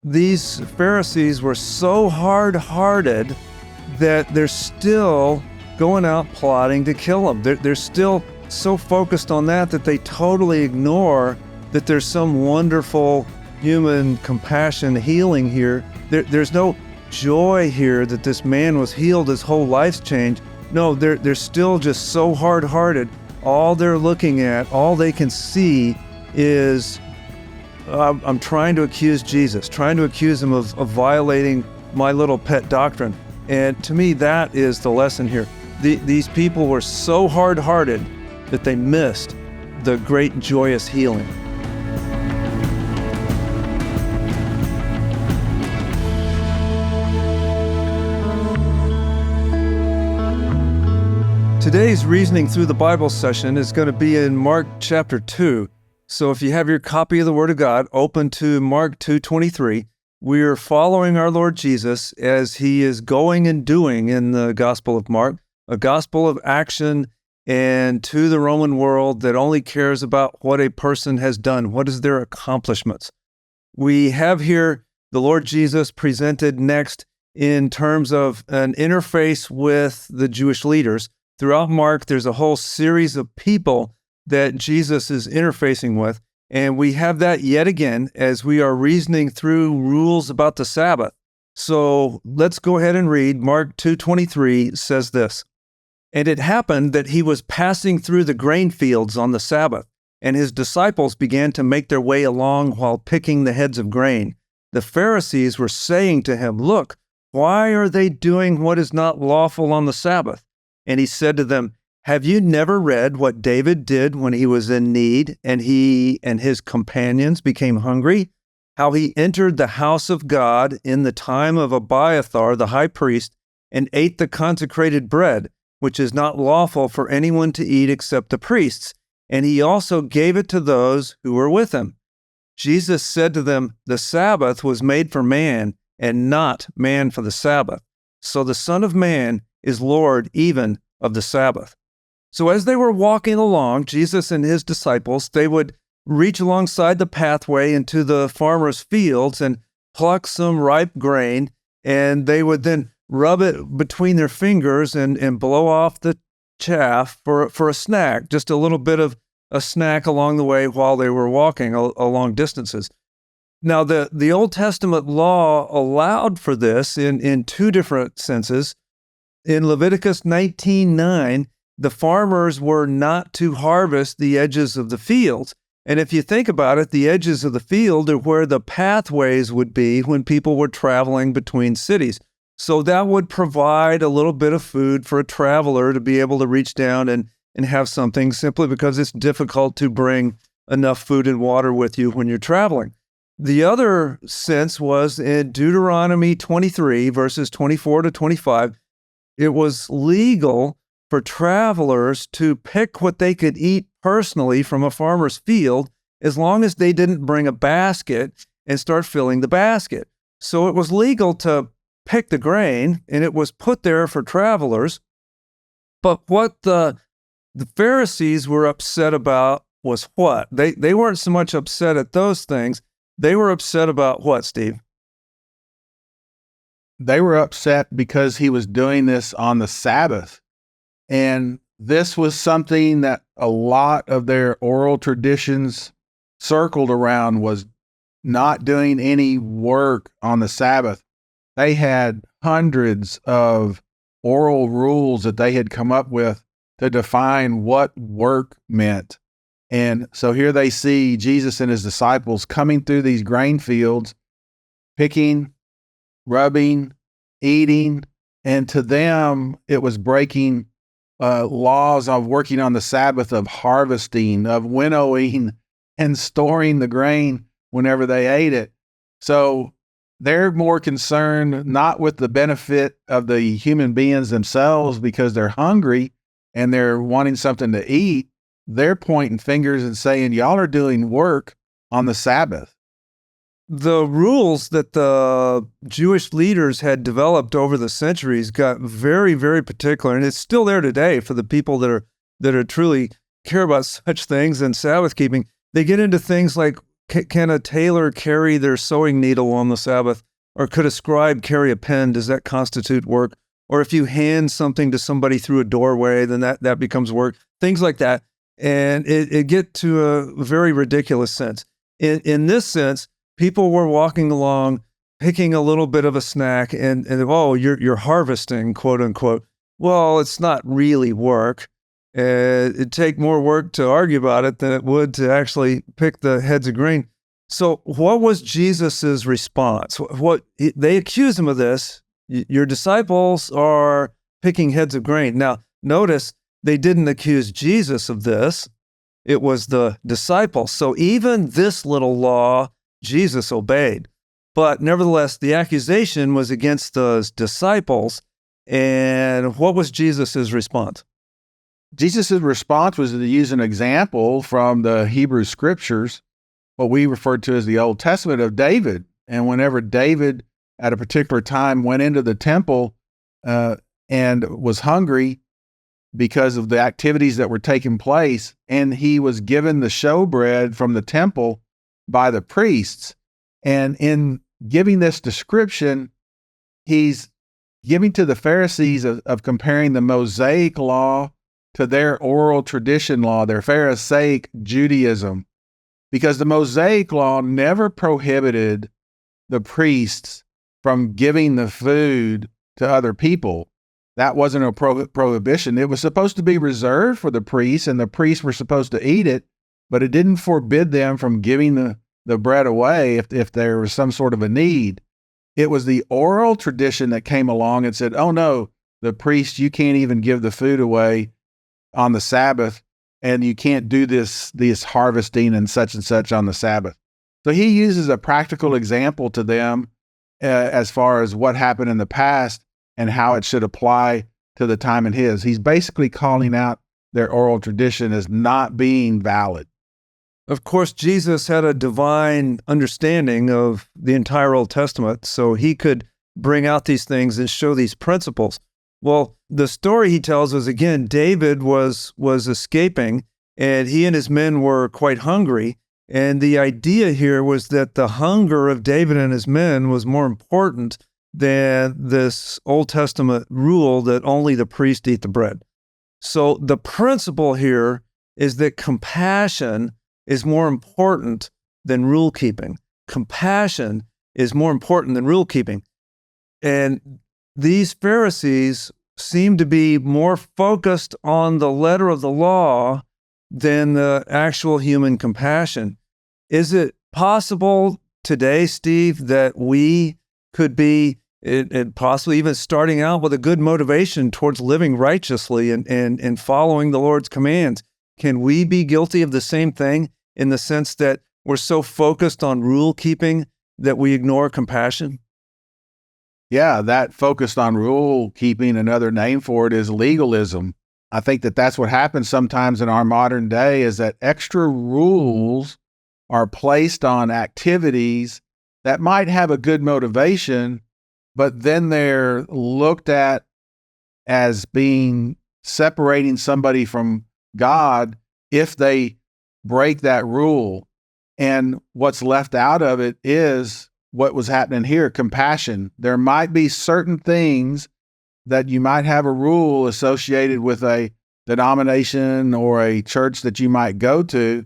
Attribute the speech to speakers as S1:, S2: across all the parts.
S1: these Pharisees were so hard-hearted that they're still going out plotting to kill him. They're still so focused on that they totally ignore that there's some wonderful human compassion healing here. There's no joy here that this man was healed, his whole life's changed. No, they're still just so hard-hearted. All they're looking at, all they can see is, I'm trying to accuse Jesus, trying to accuse him of violating my little pet doctrine. And to me, that is the lesson here. These people were so hard-hearted that they missed the great joyous healing. Today's Reasoning Through the Bible session is going to be in Mark chapter 2. So if you have your copy of the Word of God, open to Mark 2:23. We are following our Lord Jesus as he is going and doing in the Gospel of Mark, a gospel of action and to the Roman world that only cares about what a person has done, what is their accomplishments. We have here the Lord Jesus presented next in terms of an interface with the Jewish leaders. Throughout Mark, there's a whole series of people that Jesus is interfacing with, and we have that yet again as we are reasoning through rules about the Sabbath. So let's go ahead and read. Mark 2:23 says this, "And it happened that he was passing through the grain fields on the Sabbath, and his disciples began to make their way along while picking the heads of grain. The Pharisees were saying to him, 'Look, why are they doing what is not lawful on the Sabbath?' And he said to them, 'Have you never read what David did when he was in need and he and his companions became hungry? How he entered the house of God in the time of Abiathar the high priest and ate the consecrated bread, which is not lawful for anyone to eat except the priests. And he also gave it to those who were with him.' Jesus said to them, 'The Sabbath was made for man and not man for the Sabbath. So the Son of Man is Lord even of the Sabbath.'" So as they were walking along, Jesus and his disciples, they would reach alongside the pathway into the farmer's fields and pluck some ripe grain, and they would then rub it between their fingers and blow off the chaff for a snack, just a little bit of a snack along the way while they were walking along distances. Now, the Old Testament law allowed for this in two different senses. In Leviticus 19:9, the farmers were not to harvest the edges of the fields. And if you think about it, the edges of the field are where the pathways would be when people were traveling between cities. So that would provide a little bit of food for a traveler to be able to reach down and have something, simply because it's difficult to bring enough food and water with you when you're traveling. The other sense was in Deuteronomy 23, verses 24 to 25, it was legal for travelers to pick what they could eat personally from a farmer's field as long as they didn't bring a basket and start filling the basket. So it was legal to pick the grain, and it was put there for travelers. But what the Pharisees were upset about was what? They weren't so much upset at those things. They were upset about what, Steve?
S2: They were upset because he was doing this on the Sabbath. And this was something that a lot of their oral traditions circled around, was not doing any work on the Sabbath. They had hundreds of oral rules that they had come up with to define what work meant. And so here they see Jesus and his disciples coming through these grain fields, picking, rubbing, eating, and to them it was breaking laws of working on the Sabbath, of harvesting, of winnowing, and storing the grain whenever they ate it. So they're more concerned not with the benefit of the human beings themselves because they're hungry and they're wanting something to eat. They're pointing fingers and saying, y'all are doing work on the Sabbath.
S1: The rules that the Jewish leaders had developed over the centuries got very, very particular, and it's still there today for the people that are truly care about such things and Sabbath keeping. They get into things like can a tailor carry their sewing needle on the Sabbath? Or could a scribe carry a pen? Does that constitute work? Or if you hand something to somebody through a doorway, then that becomes work. Things like that. And it get to a very ridiculous sense. In this sense, people were walking along, picking a little bit of a snack, and oh, you're harvesting, quote unquote. Well, it's not really work. It'd take more work to argue about it than it would to actually pick the heads of grain. So what was Jesus's response? They accuse him of this. Your disciples are picking heads of grain. Now, notice they didn't accuse Jesus of this. It was the disciples. So even this little law, Jesus obeyed. But nevertheless, the accusation was against the disciples. And what was Jesus's response?
S2: Jesus' response was to use an example from the Hebrew scriptures, what we refer to as the Old Testament of David. And whenever David at a particular time went into the temple and was hungry because of the activities that were taking place, and he was given the showbread from the temple by the priests. And in giving this description, he's giving to the Pharisees of comparing the Mosaic law to their oral tradition law, their Pharisaic Judaism, because the Mosaic law never prohibited the priests from giving the food to other people. That wasn't a prohibition. It was supposed to be reserved for the priests, and the priests were supposed to eat it, but it didn't forbid them from giving the bread away if there was some sort of a need. It was the oral tradition that came along and said, oh no, the priest, you can't even give the food away on the Sabbath, and you can't do this harvesting and such on the Sabbath. So he uses a practical example to them as far as what happened in the past and how it should apply to the time in his. He's basically calling out their oral tradition as not being valid.
S1: Of course, Jesus had a divine understanding of the entire Old Testament, so he could bring out these things and show these principles. Well, the story he tells is, again, David was escaping, and he and his men were quite hungry. And the idea here was that the hunger of David and his men was more important than this Old Testament rule that only the priest eat the bread. So the principle here is that compassion is more important than rule keeping. Compassion is more important than rule keeping. And these Pharisees seem to be more focused on the letter of the law than the actual human compassion. Is it possible today, Steve, that we could be possibly even starting out with a good motivation towards living righteously and following the Lord's commands? Can we be guilty of the same thing in the sense that we're so focused on rule keeping that we ignore compassion?
S2: Yeah, that focused on rule keeping, another name for it is legalism. I think that's what happens sometimes in our modern day, is that extra rules are placed on activities that might have a good motivation, but then they're looked at as being separating somebody from God if they break that rule. And what's left out of it is what was happening here, compassion. There might be certain things that you might have a rule associated with a denomination or a church that you might go to,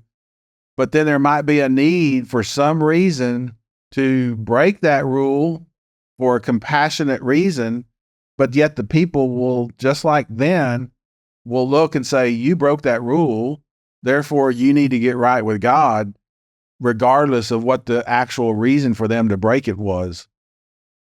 S2: but then there might be a need for some reason to break that rule for a compassionate reason, but yet the people will, just like then, will look and say, you broke that rule, therefore you need to get right with God, regardless of what the actual reason for them to break it was.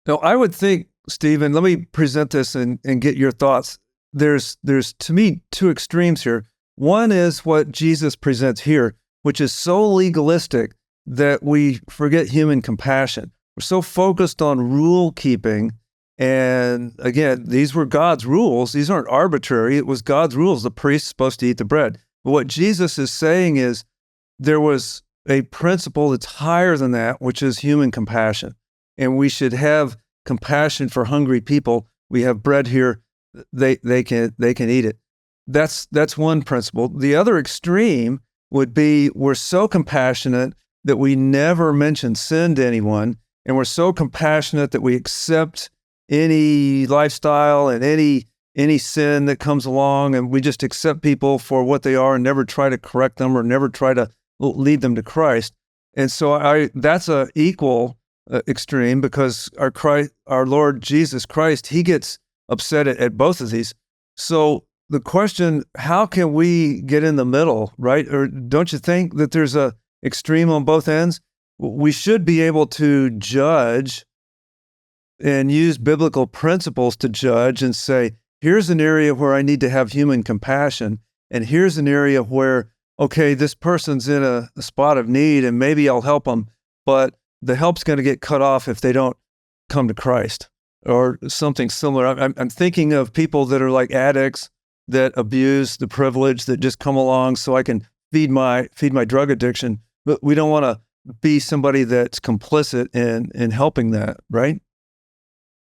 S1: Now, I would think, Stephen, let me present this and get your thoughts. There's to me two extremes here. One is what Jesus presents here, which is so legalistic that we forget human compassion. We're so focused on rule keeping. And again, these were God's rules. These aren't arbitrary. It was God's rules. The priest's supposed to eat the bread. But what Jesus is saying is there was a principle that's higher than that, which is human compassion. And we should have compassion for hungry people. We have bread here. They can eat it. That's one principle. The other extreme would be we're so compassionate that we never mention sin to anyone, and we're so compassionate that we accept any lifestyle and any sin that comes along, and we just accept people for what they are and never try to correct them or never try to lead them to Christ. And so that's a equal extreme, because our Lord Jesus Christ, he gets upset at both of these. So the question, how can we get in the middle, right? Or don't you think that there's a extreme on both ends? We should be able to judge and use biblical principles to judge and say, here's an area where I need to have human compassion, and here's an area where, okay, this person's in a spot of need and maybe I'll help them, but the help's going to get cut off if they don't come to Christ, or something similar. I'm thinking of people that are like addicts that abuse the privilege that just come along so I can feed my drug addiction, but we don't want to be somebody that's complicit in helping that, right?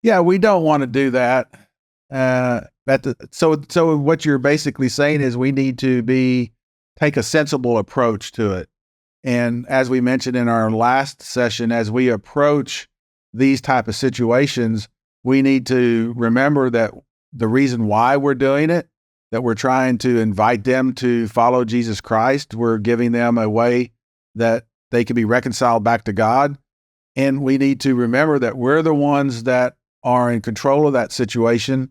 S2: Yeah, we don't want to do that. So what you're basically saying is we need to take a sensible approach to it. And as we mentioned in our last session, as we approach these type of situations, we need to remember that the reason why we're doing it, that we're trying to invite them to follow Jesus Christ. We're giving them a way that they can be reconciled back to God. And we need to remember that we're the ones that are in control of that situation,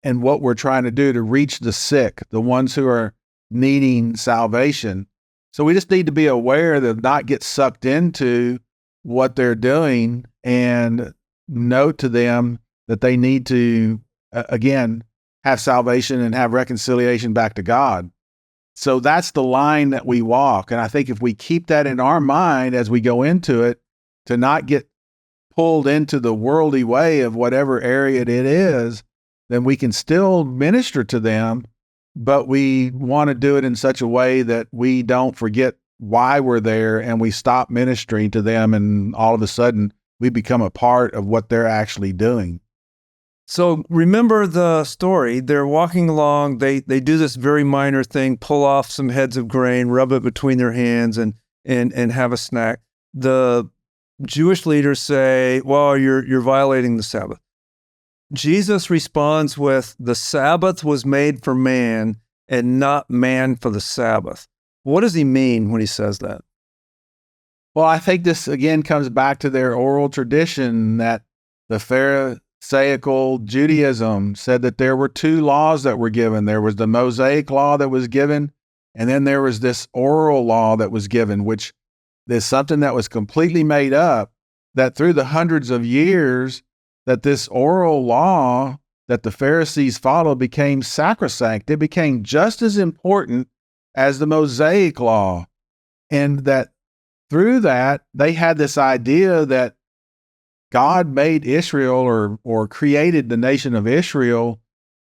S2: and what we're trying to do to reach the sick, the ones who are needing salvation. So we just need to be aware to not get sucked into what they're doing, and note to them that they need to, again, have salvation and have reconciliation back to God. So that's the line that we walk. And I think if we keep that in our mind as we go into it, to not get pulled into the worldly way of whatever area it is, then we can still minister to them, but we want to do it in such a way that we don't forget why we're there, and we stop ministering to them, and all of a sudden we become a part of what they're actually doing.
S1: So remember the story. They're walking along. They do this very minor thing, pull off some heads of grain, rub it between their hands, and have a snack. The Jewish leaders say, well, you're violating the Sabbath. Jesus responds with, the Sabbath was made for man and not man for the Sabbath. What does he mean when he says that?
S2: Well, I think this again comes back to their oral tradition, that the Pharisaical Judaism said that there were two laws that were given. There was the Mosaic law that was given, and then there was this oral law that was given, which is something that was completely made up, that through the hundreds of years that this oral law that the Pharisees followed became sacrosanct. It became just as important as the Mosaic law. And that through that, they had this idea that God made Israel or created the nation of Israel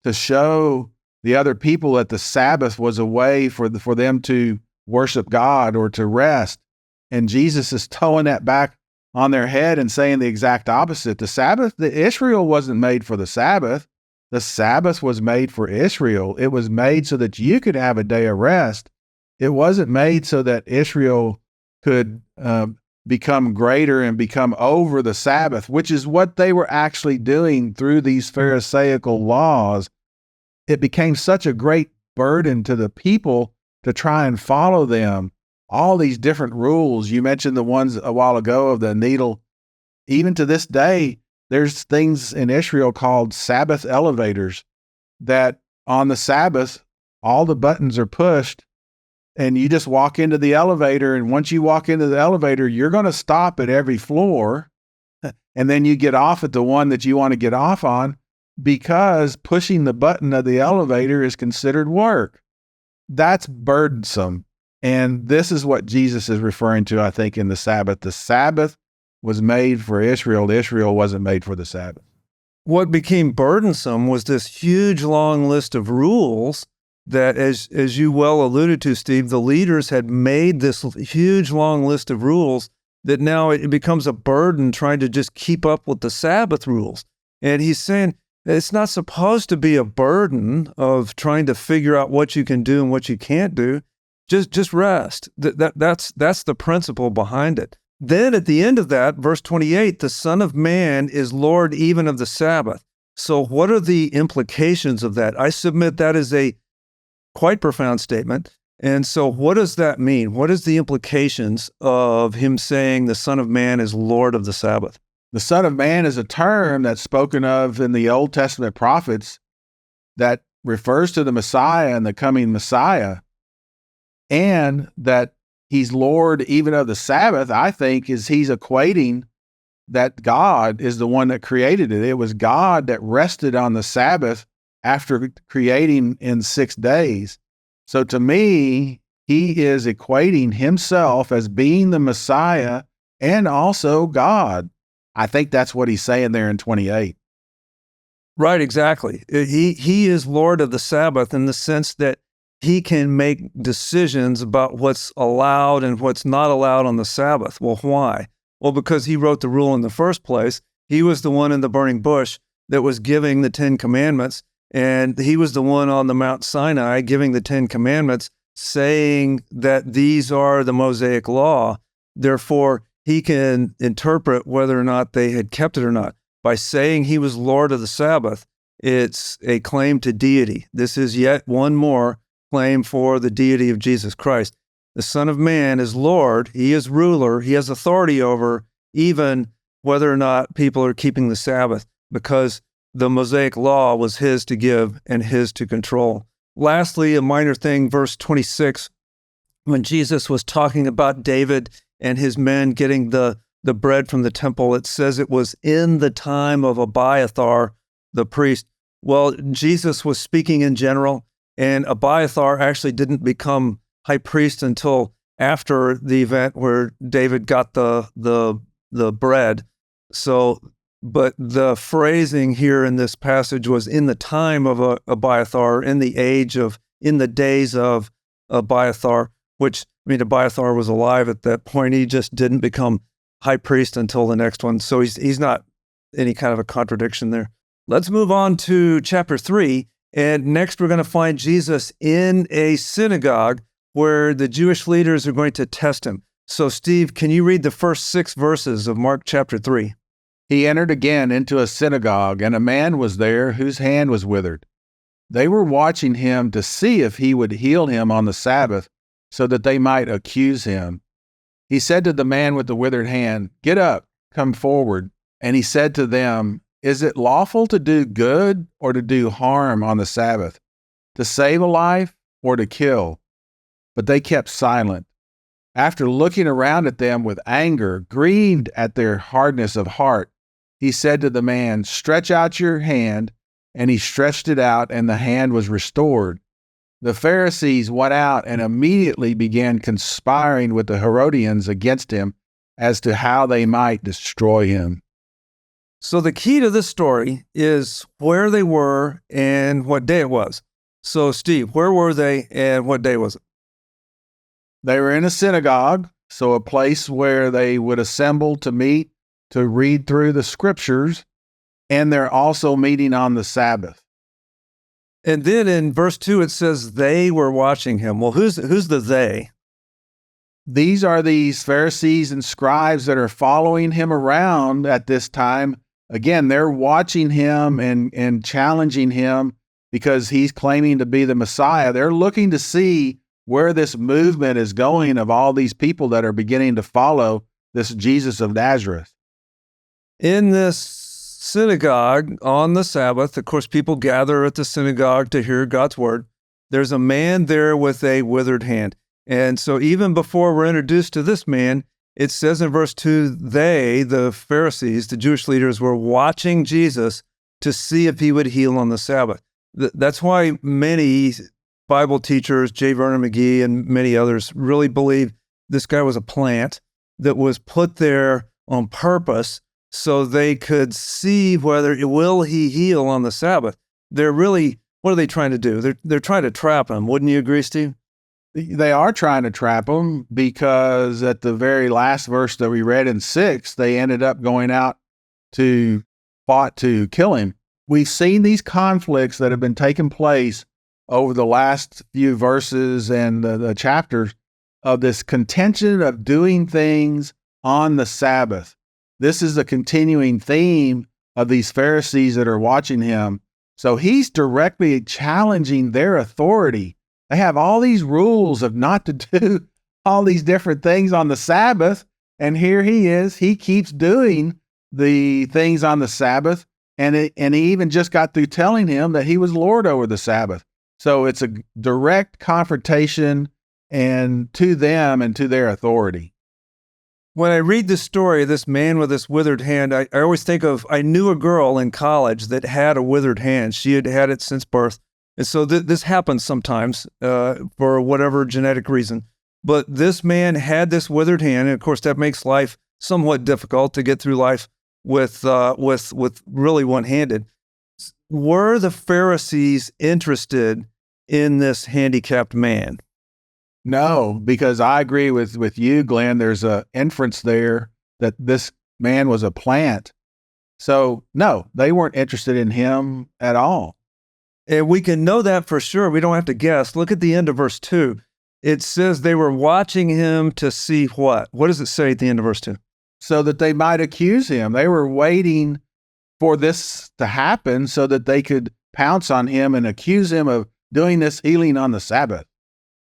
S2: to show the other people that the Sabbath was a way for them to worship God or to rest. And Jesus is towing that back on their head and saying the exact opposite. Israel wasn't made for the Sabbath. The Sabbath was made for Israel. It was made so that you could have a day of rest. It wasn't made so that Israel could become greater and become over the Sabbath, which is what they were actually doing through these Pharisaical laws. It became such a great burden to the people to try and follow them. All these different rules. You mentioned the ones a while ago of the needle. Even to this day, there's things in Israel called Sabbath elevators, that on the Sabbath, all the buttons are pushed and you just walk into the elevator. And once you walk into the elevator, you're going to stop at every floor. And then you get off at the one that you want to get off on, because pushing the button of the elevator is considered work. That's burdensome. And this is what Jesus is referring to, I think, in the Sabbath. The Sabbath was made for Israel. Israel wasn't made for the Sabbath.
S1: What became burdensome was this huge, long list of rules that, as you well alluded to, Steve, the leaders had made this huge, long list of rules that now it becomes a burden trying to just keep up with the Sabbath rules. And he's saying it's not supposed to be a burden of trying to figure out what you can do and what you can't do. Just rest. That's the principle behind it. Then at the end of that, verse 28, the Son of Man is Lord even of the Sabbath. So what are the implications of that? I submit that is a quite profound statement. And so what does that mean? What is the implications of him saying the Son of Man is Lord of the Sabbath?
S2: The Son of Man is a term that's spoken of in the Old Testament prophets that refers to the Messiah and the coming Messiah, and that he's Lord even of the Sabbath, I think, is he's equating that God is the one that created it. It was God that rested on the Sabbath after creating in 6 days. So to me, he is equating himself as being the Messiah and also God. I think that's what he's saying there in 28.
S1: Right, exactly. He is Lord of the Sabbath in the sense that he can make decisions about what's allowed and what's not allowed on the Sabbath. Well, why? Well, because he wrote the rule in the first place. He was the one in the burning bush that was giving the 10 commandments, and he was the one on the Mount Sinai giving the 10 commandments, saying that these are the Mosaic law. Therefore, he can interpret whether or not they had kept it or not. By saying he was Lord of the Sabbath, it's a claim to deity. This is yet one more claim for the deity of Jesus Christ. The Son of Man is Lord. He is ruler. He has authority over even whether or not people are keeping the Sabbath, because the Mosaic law was his to give and his to control. Lastly, a minor thing, verse 26, when Jesus was talking about David and his men getting the bread from the temple, it says it was in the time of Abiathar, the priest. Well, Jesus was speaking in general, and Abiathar actually didn't become high priest until after the event where David got the bread. So, but the phrasing here in this passage was in the time of Abiathar, in the days of Abiathar, which, I mean, Abiathar was alive at that point. He just didn't become high priest until the next one. So he's not any kind of a contradiction there. Let's move on to chapter 3. And next we're going to find Jesus in a synagogue where the Jewish leaders are going to test him. So Steve, can you read the first 6 verses of Mark chapter 3?
S2: He entered again into a synagogue, and a man was there whose hand was withered. They were watching him to see if he would heal him on the Sabbath, so that they might accuse him. He said to the man with the withered hand, "Get up, come forward." And he said to them, "Is it lawful to do good or to do harm on the Sabbath, to save a life or to kill?" But they kept silent. After looking around at them with anger, grieved at their hardness of heart, he said to the man, "Stretch out your hand." And he stretched it out, and the hand was restored. The Pharisees went out and immediately began conspiring with the Herodians against him as to how they might destroy him.
S1: So the key to this story is where they were and what day it was. So Steve, where were they and what day was it?
S2: They were in a synagogue, so a place where they would assemble to meet, to read through the scriptures, and they're also meeting on the Sabbath.
S1: And then in verse 2, it says they were watching him. Well, who's the they?
S2: These are these Pharisees and scribes that are following him around at this time. Again, they're watching him and challenging him because he's claiming to be the Messiah. They're looking to see where this movement is going of all these people that are beginning to follow this Jesus of Nazareth.
S1: In this synagogue on the Sabbath, of course, people gather at the synagogue to hear God's word. There's a man there with a withered hand. And so even before we're introduced to this man, it says in verse 2, they, the Pharisees, the Jewish leaders, were watching Jesus to see if he would heal on the Sabbath. That's why many Bible teachers, J. Vernon McGee and many others, really believe this guy was a plant that was put there on purpose so they could see whether will he heal on the Sabbath. They're really, what are they trying to do? They're trying to trap him. Wouldn't you agree, Steve?
S2: They are trying to trap him because at the very last verse that we read in 6, they ended up going out to plot to kill him. We've seen these conflicts that have been taking place over the last few verses and the chapters of this contention of doing things on the Sabbath. This is a continuing theme of these Pharisees that are watching him. So he's directly challenging their authority. They have all these rules of not to do all these different things on the Sabbath. And here he is. He keeps doing the things on the Sabbath. And he even just got through telling him that he was Lord over the Sabbath. So it's a direct confrontation and to them and to their authority.
S1: When I read this story, this man with this withered hand, I always think of, I knew a girl in college that had a withered hand. She had had it since birth. And so this happens sometimes for whatever genetic reason. But this man had this withered hand, and of course that makes life somewhat difficult to get through life with really one-handed. Were the Pharisees interested in this handicapped man?
S2: No, because I agree with you, Glenn. There's an inference there that this man was a plant. So no, they weren't interested in him at all.
S1: And we can know that for sure. We don't have to guess. Look at the end of verse 2. It says they were watching him to see what? What does it say at the end of verse 2?
S2: So that they might accuse him. They were waiting for this to happen so that they could pounce on him and accuse him of doing this healing on the Sabbath.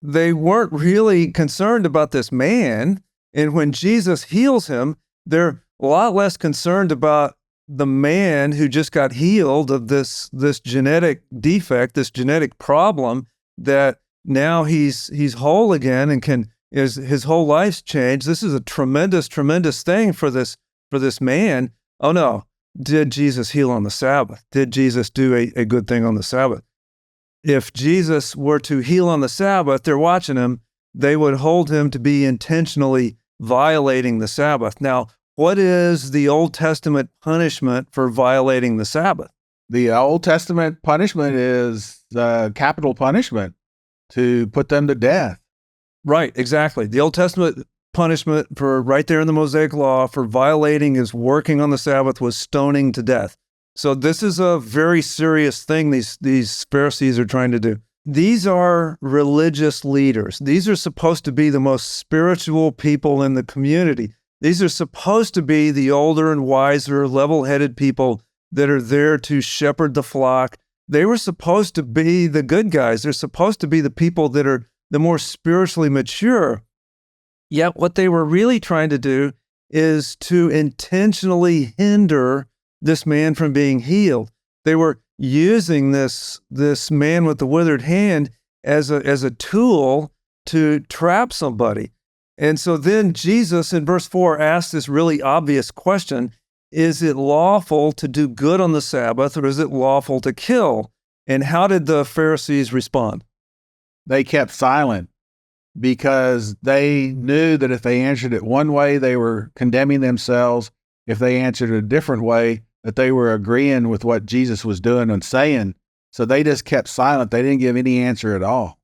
S1: They weren't really concerned about this man. And when Jesus heals him, they're a lot less concerned about the man who just got healed of this genetic defect, this genetic problem, that now he's whole again and his whole life's changed. This is a tremendous, tremendous thing for this man. Oh no, did Jesus heal on the Sabbath? Did Jesus do a good thing on the Sabbath? If Jesus were to heal on the Sabbath, they're watching him, they would hold him to be intentionally violating the Sabbath. Now, what is the Old Testament punishment for violating the Sabbath?
S2: The Old Testament punishment is capital punishment, to put them to death.
S1: Right, exactly. The Old Testament punishment for right there in the Mosaic Law for violating his working on the Sabbath was stoning to death. So this is a very serious thing these Pharisees are trying to do. These are religious leaders. These are supposed to be the most spiritual people in the community. These are supposed to be the older and wiser, level-headed people that are there to shepherd the flock. They were supposed to be the good guys. They're supposed to be the people that are the more spiritually mature. Yet what they were really trying to do is to intentionally hinder this man from being healed. They were using this man with the withered hand as a tool to trap somebody. And so then Jesus in verse 4 asks this really obvious question: is it lawful to do good on the Sabbath, or is it lawful to kill? And how did the Pharisees respond?
S2: They kept silent because they knew that if they answered it one way, they were condemning themselves. If they answered it a different way, that they were agreeing with what Jesus was doing and saying. So they just kept silent. They didn't give any answer at all.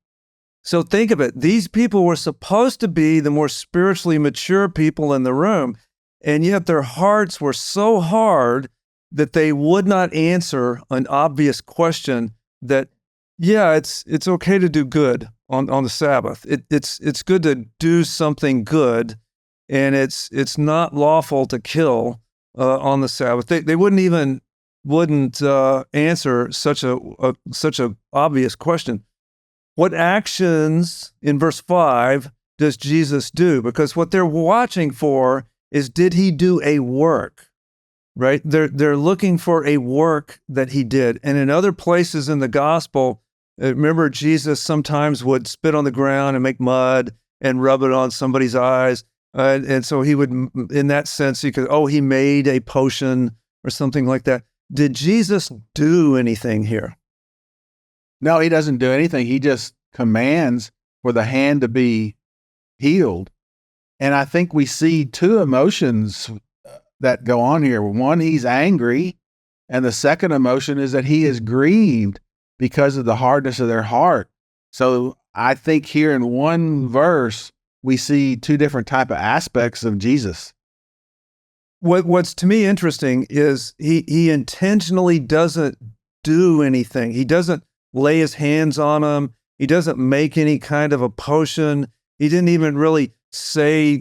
S1: So think of it. These people were supposed to be the more spiritually mature people in the room, and yet their hearts were so hard that they would not answer an obvious question that, yeah, it's okay to do good on the Sabbath. It's good to do something good, and it's not lawful to kill on the Sabbath. They wouldn't answer such a obvious question. What actions in verse 5 does Jesus do? Because what they're watching for is, did he do a work? Right? They're looking for a work that he did. And in other places in the gospel, remember Jesus sometimes would spit on the ground and make mud and rub it on somebody's eyes. And so he would, in that sense, he made a potion or something like that. Did Jesus do anything here?
S2: No, he doesn't do anything. He just commands for the hand to be healed. And I think we see two emotions that go on here. One, he's angry. And the second emotion is that he is grieved because of the hardness of their heart. So I think here in one verse, we see two different type of aspects of Jesus.
S1: What's to me interesting is he intentionally doesn't do anything. He doesn't lay his hands on them. He doesn't make any kind of a potion. He didn't even really say,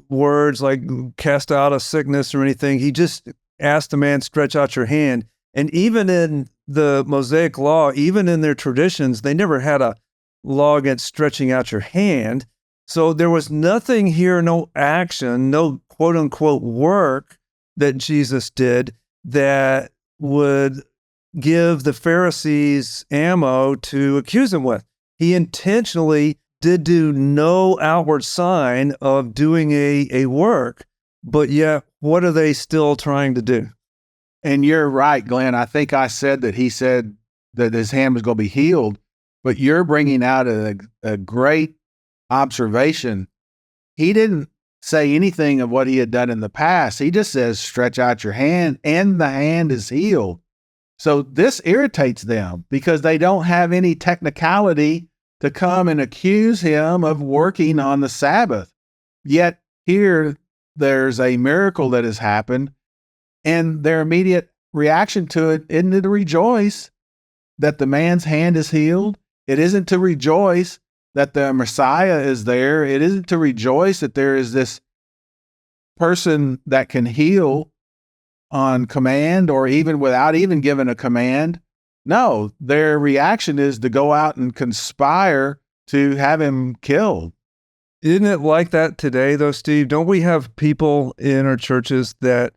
S1: words like cast out a sickness or anything. He just asked the man, stretch out your hand. And even in the Mosaic Law, even in their traditions, they never had a law against stretching out your hand. So there was nothing here, no action, no quote unquote work that Jesus did that would give the Pharisees ammo to accuse him with. He intentionally did do no outward sign of doing a work, but yet what are they still trying to do?
S2: And you're right, Glenn. I think I said that he said that his hand was going to be healed, but you're bringing out a great observation. He didn't say anything of what he had done in the past. He just says, stretch out your hand, and the hand is healed. So this irritates them because they don't have any technicality to come and accuse him of working on the Sabbath. Yet here there's a miracle that has happened, and their immediate reaction to it isn't to rejoice that the man's hand is healed. It isn't to rejoice that the Messiah is there. It isn't to rejoice that there is this person that can heal on command or even without even giving a command. No, their reaction is to go out and conspire to have him killed.
S1: Isn't it like that today, though, Steve? Don't we have people in our churches that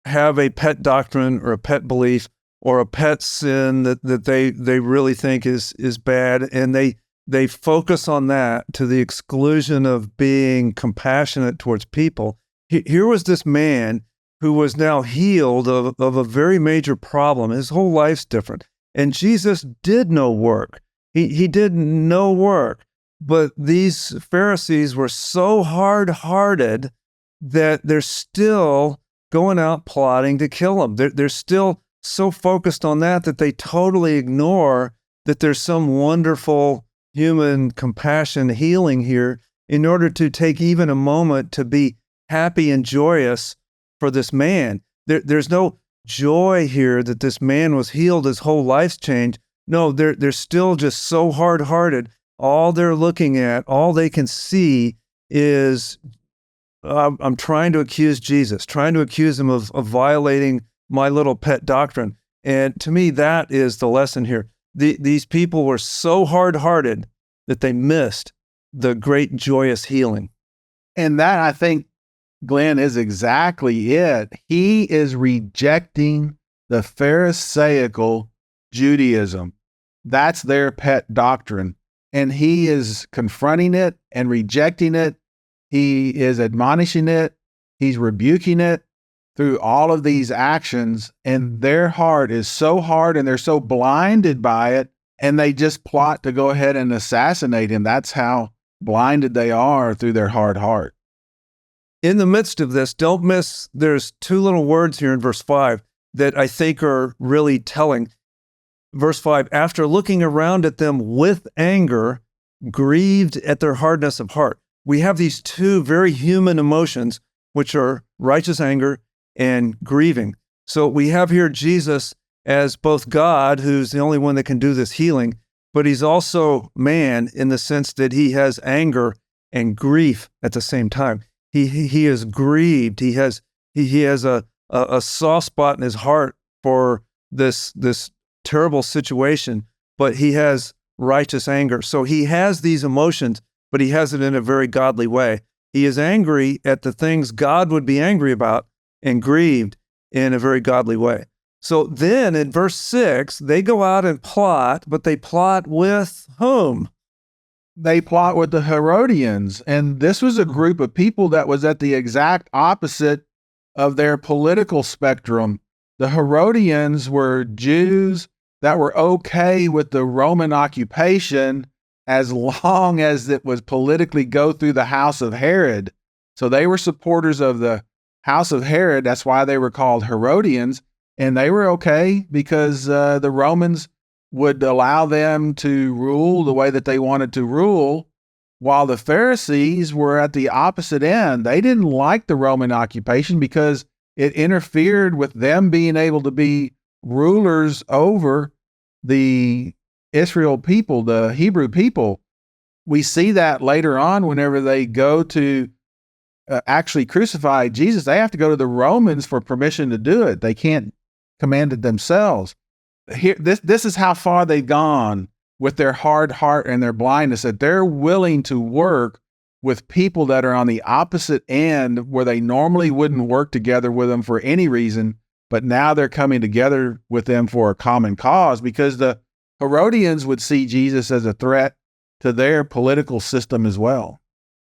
S1: have a pet doctrine or a pet belief or a pet sin that they really think is bad, and they focus on that to the exclusion of being compassionate towards people? Here was this man who was now healed of a very major problem. His whole life's different. And Jesus did no work. He did no work. But these Pharisees were so hard-hearted that they're still going out plotting to kill him. They're still so focused on that they totally ignore that there's some wonderful human compassion healing here in order to take even a moment to be happy and joyous for this man. There's no joy here that this man was healed, his whole life's changed. No, they're still just so hard-hearted. All they're looking at, all they can see is, I'm trying to accuse Jesus, trying to accuse him of violating my little pet doctrine. And to me, that is the lesson here. These people were so hard-hearted that they missed the great joyous healing.
S2: And that, I think, Glenn, is exactly it. He is rejecting the Pharisaical Judaism. That's their pet doctrine. And he is confronting it and rejecting it. He is admonishing it. He's rebuking it through all of these actions. And their heart is so hard and they're so blinded by it. And they just plot to go ahead and assassinate him. That's how blinded they are through their hard heart.
S1: In the midst of this, don't miss, there's two little words here in verse 5 that I think are really telling. Verse 5, after looking around at them with anger, grieved at their hardness of heart. We have these two very human emotions, which are righteous anger and grieving. So we have here Jesus as both God, who's the only one that can do this healing, but he's also man in the sense that he has anger and grief at the same time. He is grieved. He has a soft spot in his heart for this terrible situation, but he has righteous anger. So he has these emotions, but he has it in a very godly way. He is angry at the things God would be angry about and grieved in a very godly way. So then in verse 6, they go out and plot, but they plot with whom?
S2: They plot with the Herodians. And this was a group of people that was at the exact opposite of their political spectrum. The Herodians were Jews that were okay with the Roman occupation as long as it was politically go through the house of Herod. So they were supporters of the house of Herod. That's why they were called Herodians. And they were okay because the Romans would allow them to rule the way that they wanted to rule, while the Pharisees were at the opposite end. They didn't like the Roman occupation because it interfered with them being able to be rulers over the Israel people, the Hebrew people, we see that later on whenever they go to actually crucify Jesus. They have to go to the Romans for permission to do it. They can't command it themselves. Here, this is how far they've gone with their hard heart and their blindness, that they're willing to work with people that are on the opposite end where they normally wouldn't work together with them for any reason, but now they're coming together with them for a common cause, because the Herodians would see Jesus as a threat to their political system as well.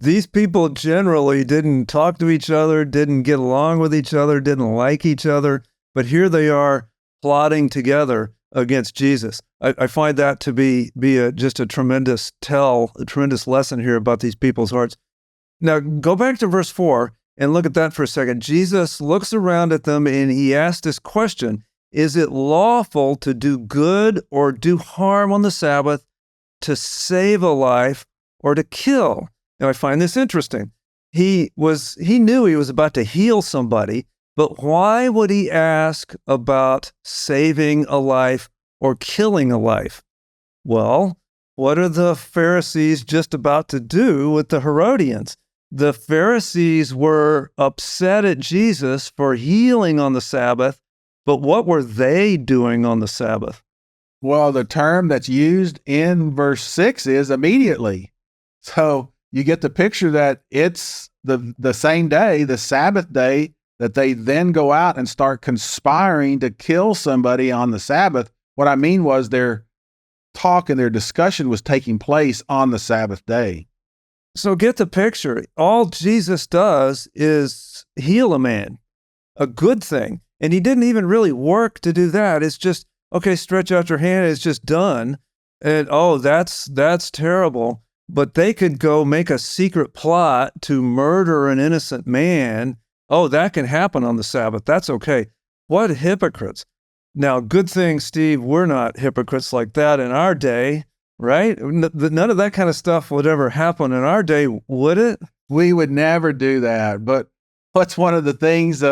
S1: These people generally didn't talk to each other, didn't get along with each other, didn't like each other, but here they are plotting together against Jesus. I find that to be just a tremendous lesson here about these people's hearts. Now, go back to verse 4 and look at that for a second. Jesus looks around at them and he asks this question: is it lawful to do good or do harm on the Sabbath, to save a life or to kill? Now, I find this interesting. He knew he was about to heal somebody, but why would he ask about saving a life or killing a life? Well, what are the Pharisees just about to do with the Herodians? The Pharisees were upset at Jesus for healing on the Sabbath, but what were they doing on the Sabbath?
S2: Well, the term that's used in verse 6 is immediately. So you get the picture that it's the same day, the Sabbath day, that they then go out and start conspiring to kill somebody on the Sabbath. What I mean was their talk and their discussion was taking place on the Sabbath day.
S1: So get the picture. All Jesus does is heal a man, a good thing. And he didn't even really work to do that. It's just, okay, stretch out your hand, it's just done. And oh, that's terrible. But they could go make a secret plot to murder an innocent man. Oh, that can happen on the Sabbath. That's okay. What hypocrites. Now, good thing, Steve, we're not hypocrites like that in our day, right? None of that kind of stuff would ever happen in our day, would it?
S2: We would never do that. But what's one of the things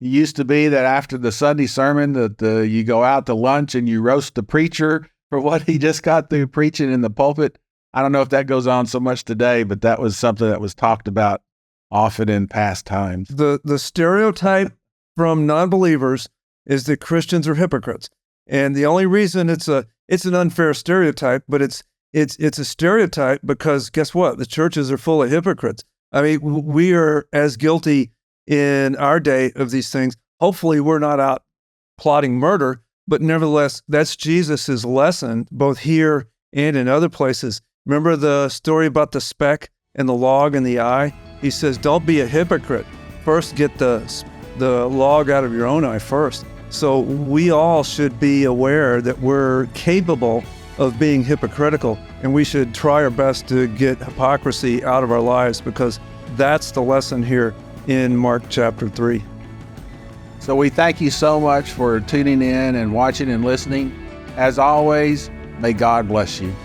S2: used to be that after the Sunday sermon that you go out to lunch and you roast the preacher for what he just got through preaching in the pulpit? I don't know if that goes on so much today, but that was something that was talked about often in past times.
S1: The stereotype from non-believers is that Christians are hypocrites. And the only reason it's an unfair stereotype, but it's a stereotype because guess what? The churches are full of hypocrites. I mean, we are as guilty in our day of these things. Hopefully we're not out plotting murder, but nevertheless, that's Jesus's lesson, both here and in other places. Remember the story about the speck and the log in the eye? He says, don't be a hypocrite. First, get the log out of your own eye first. So we all should be aware that we're capable of being hypocritical, and we should try our best to get hypocrisy out of our lives, because that's the lesson here in Mark chapter 3.
S2: So we thank you so much for tuning in and watching and listening. As always, may God bless you.